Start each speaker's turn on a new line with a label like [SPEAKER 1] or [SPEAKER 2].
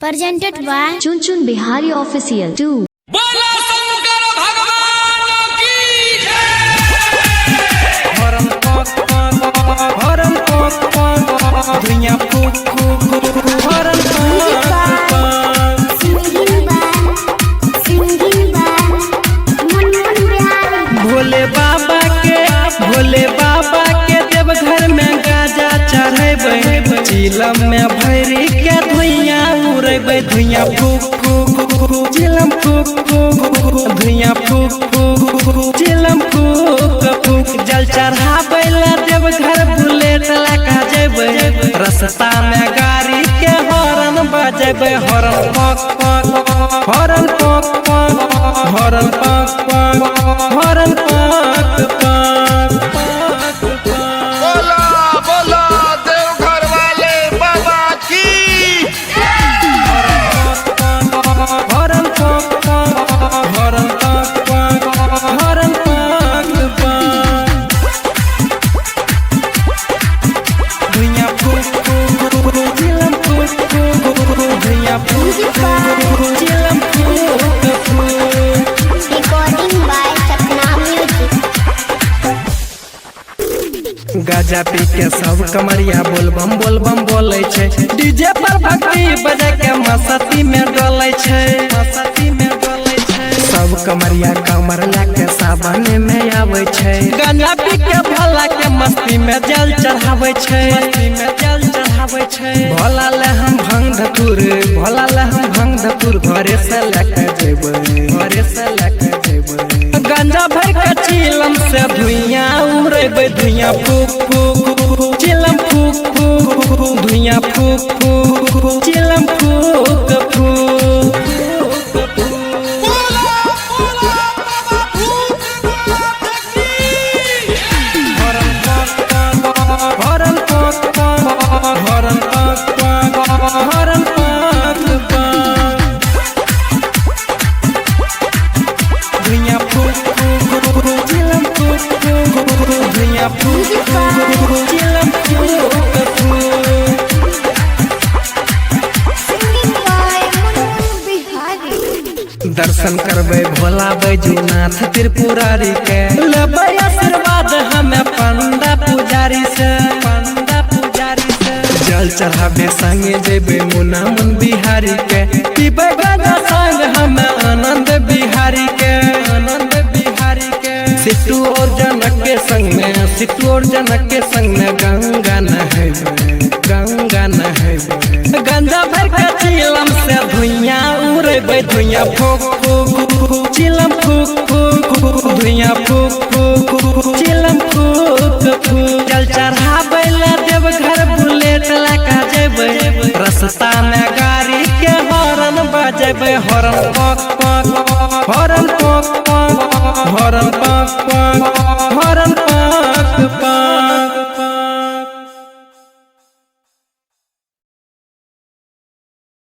[SPEAKER 1] presented by
[SPEAKER 2] चुन चुन Bihari official 2।
[SPEAKER 3] बोला शंकर भगवान की जय।
[SPEAKER 4] दुनिया भोले बाबा के देवघर में गाजा चढ़ेबे, चिलम में भरी के धुइया उड़ेबे, धुइया फूक फूक चिलम फूक फूक, धुइया फूक फूक चिलम फूक फूक, जल चढ़ाबे ला देवघर बुलेट लगा जेबे, रास्ता में गाड़ी के हॉर्न बजेबे, हॉर्न पक पक हॉर्न पक पक हॉर्न पक पक हॉर्न पक पक। गाजा पी के सब कमरिया बोलबम बोले छे, डीजे पर भक्ति बजा के मस्ती में डोले छे, मस्ती में डोले छे, सब कमरिया कमर लाके सावन में आवे छे, गाजा पी के भोला के मस्ती में जल चढ़ावे छे, मस्ती में जल चढ़ावे छे, भोला ले हम भंग धतुर, भोला ले हम भंग धतुर, घरे से लेके जेबे, घरे से लेके जेबे, गांजा भर के चिलम से धुइया उड़ेबे, धुइया फूक फूक चिलम फूक फूक, धुइया फूक फूक चिलम फूक फूक। दर्शन करबे भोला बैजूनाथ त्रिपुरारी के, लेबे आशीर्वाद हमें पंडा पुजारी से, पंडा पुजारी से, जल चढ़ाबे संगे जेबे मुना मुन बिहारी के, पीबे गाजा संग हमें आनंद बिहारी के, आनंद बिहारी के, सिद्धू और जनक के संग में, सिद्धू और जनक के संग में गंगा नहाबे, गंगा नहाबे, गंजा भर के चिलम से धुइया उड़ेबे, धुइया फूक फूक चिलम फूक फूक, धुइया फूक फूक चिलम फूक फूक, जल चढ़ाबे ला देवघर बुलेट लगा जेबे, रास्ता में गाड़ी के हॉर्न बजेबे, हॉर्न पक पक हॉर्न पक पक हॉर्न पक पक